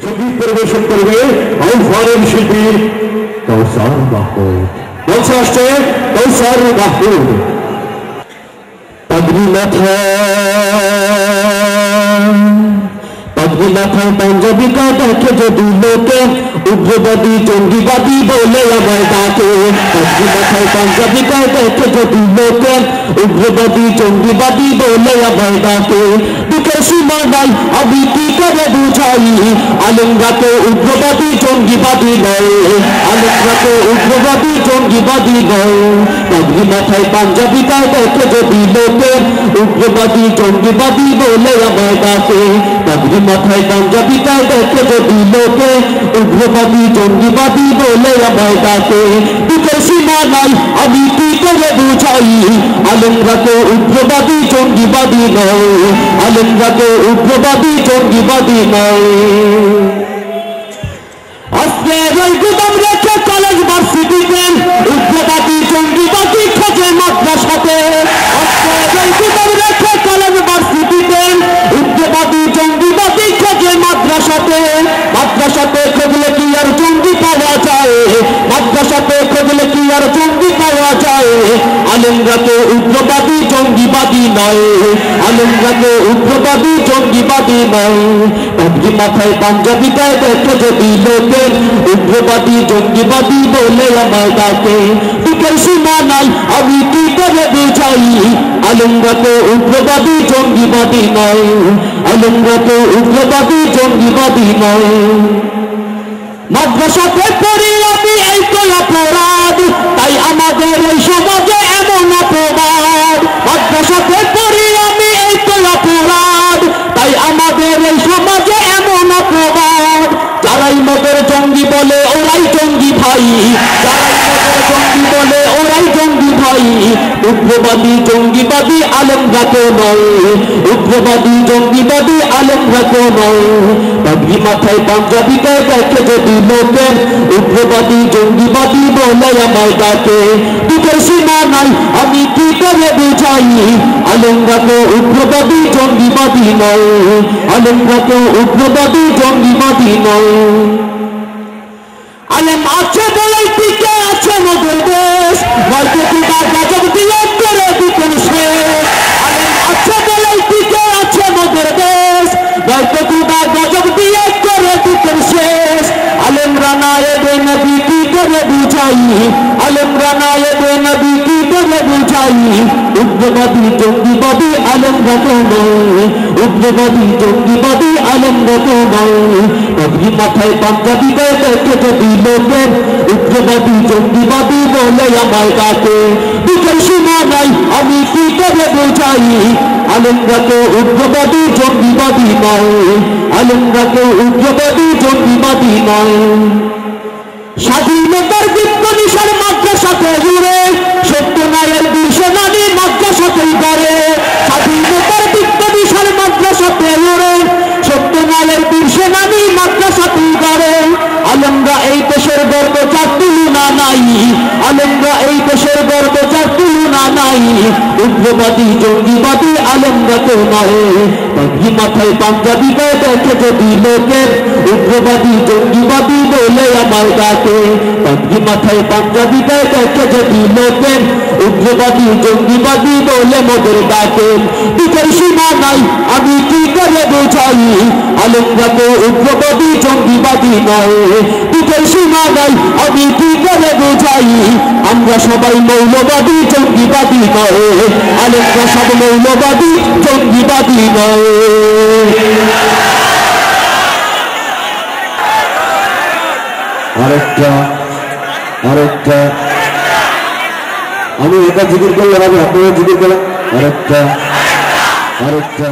সঙ্গীত পরিবেশন করবে ফরেন শিল্পী কৌসার মাহমুদ। মঞ্চে আসছে কৌসার মাহমুদ। পাগড়ি মাথায় পাঞ্জাবি কা দেখে যদি লোকে উগ্রবাদী জঙ্গিবাদী বলে আমায় ডাকে। পাগড়ি মাথায় পাঞ্জাবি কা দেখে যদি লোকে উগ্রবাদী জঙ্গিবাদী বলে আমায় ডাকে। দুঃখের সীমা নাই আমি কি করে বুঝাই, আলেমরা তো উগ্রবাদী জঙ্গিবাদী নয়, আলেমরা তো উগ্রবাদী জঙ্গিবাদী নয়। পাগড়ি মাথায় পাঞ্জাবি কা দেখে যদি লোকে উগ্রবাদী জঙ্গিবাদী বলে আমায় ডাকে। পাগড়ি মাথায় পাঞ্জাবি কা দেখে যদি লোকে উগ্রবাদী জঙ্গিবাদী বলে আমায় ডাকে। দুঃখের সীমা নাই আমি কি করে বুঝাই, আলেমরা তো উগ্রবাদী জঙ্গিবাদী নয়, আলেমরা তো উগ্রবাদী জঙ্গিবাদী নয়। আজকের ওই গুদাম রেখে কলেজ ভার্সিটিতে উগ্রবাদী জঙ্গিবাদী খোঁজে মাদ্রাসাতে। আজকের ওই গুদাম রেখে কলেজ ভার্সিটিতে উগ্রবাদী জঙ্গিবাদী খোঁজে মাদ্রাসাতে। মাদ্রাসাতে খুঁজলে কি আর জঙ্গি পাওয়া যায়, মাদ্রাসাতে খুঁজলে কি আর জঙ্গি পাওয়া যায়। আলেমরা তো উগ্রবাদী জঙ্গিবাদী নয়, আলেমরা তো উগ্রবাদী জঙ্গিবাদী নয়। পাগড়ি মাথায় পাঞ্জাবি গায়ে দেখে যদি লোকে উগ্রবাদী জঙ্গিবাদী বলে আমায় ডাকে। দুঃখের সীমা নাই আমি কি করে বুঝাই, আলেমরা তো উগ্রবাদী জঙ্গিবাদী নয়, আলেমরা তো উগ্রবাদী জঙ্গিবাদী নয়। মাদ্রাসাতে পড়ি আমি এই তো অপরাধ, তাই আমাদের এই সমাজে এমন অপবাদ। মাদ্রাসাতে পড়ি আমি এই তো অপরাধ, তাই আমাদের এই সমাজে এমন অপবাদ। যারাই মদের জঙ্গি বলে ওরাই জঙ্গি ভাই, যারাই মদের জঙ্গি বলে ওরাই জঙ্গি ভাই। উগ্রবাদী জঙ্গিবাদী আলেমরা তো নয়, উগ্রবাদী জঙ্গিবাদী আলেমরা তো নয়। পাগড়ি মাথায় পাঞ্জাবি গায়ে দেখে যদি লোকে উগ্রবাদী জঙ্গিবাদী বলে আমায় ডাকে। দুঃখের সীমা নাই আমি কি করে বুঝাই, আলেমরা তো উগ্রবাদী জঙ্গিবাদী নয়, আলেমরা তো উগ্রবাদী জঙ্গিবাদী নয়। আলেম আছে বলেই টিকে আছে মোদের দেশ, হয়তো তোমার গজব দিয়ে করে দিতেন শেষ। আলেম আছে বলেই টিকে আছে মোদের দেশ, হয়তো তোমার গজব দিয়ে করে দিতেন শেষ। আলেমরা নায়েবে নবী কি করে বুঝাই, আলেমরা নায়েবে নবী কি করে বুঝাই। উগ্রবাদী জঙ্গিবাদী আলেমরা তো নয়, উগ্রবাদী জঙ্গিবাদী আলেমরা তো নয়। পাগড়ি মাথায় পাঞ্জাবি গায়ে দেখে যদি লোকে উগ্রবাদী জঙ্গিবাদী বলে আমায় ডাকে। দুঃখের সীমা নাই আমি কি করে বুঝাই, আলেমরা তো উগ্রবাদী জঙ্গিবাদী নয়, আলেমরা তো উগ্রবাদী জঙ্গিবাদী নয়। স্বাধীনতার দীপ্ত নিশার মাদ্রাসাতে জুড়ে সত্য নায়ের বীর সেনানী মাদ্রাসাতেই করে। স্বাধীনতার দীপ্ত নিশার মাদ্রাসাতে জুড়ে সত্য নায়ের বীর সেনানী মাদ্রাসাতেই করে। আলেমরা এই দেশের গর্ব যার তুলনা নাই, আলেমরা এই দেশের গর্ব যার তুলনা নাই। উগ্রবাদী জঙ্গিবাদী আলেমরা তো নয়। পাগড়ি মাথায় পাঞ্জাবি গায়ে দেখে যদি লোকে উগ্রবাদী জঙ্গিবাদী বলে আমায় ডাকে। পাগড়ি মাথায় পাঞ্জাবি গায়ে দেখে যদি লোকে উগ্রবাদী জঙ্গিবাদী বলে মোদের ডাকে। দুঃখের সীমা নাই আমি কি করে বুঝাই, আলেমরা তো উগ্রবাদী জঙ্গিবাদী নয়। দুঃখের সীমা নাই আমি কি করে বুঝাই, আমরা সবাই মৌলবাদী জঙ্গিবাদী নয়, আলেমরা সব মৌলবাদী জঙ্গিবাদী নয়। আরেকটা আরেকটা আমি এটা জিজ্ঞেস করলাম, আপনারা জিজ্ঞেস করলাম আরেকটা আরেকটা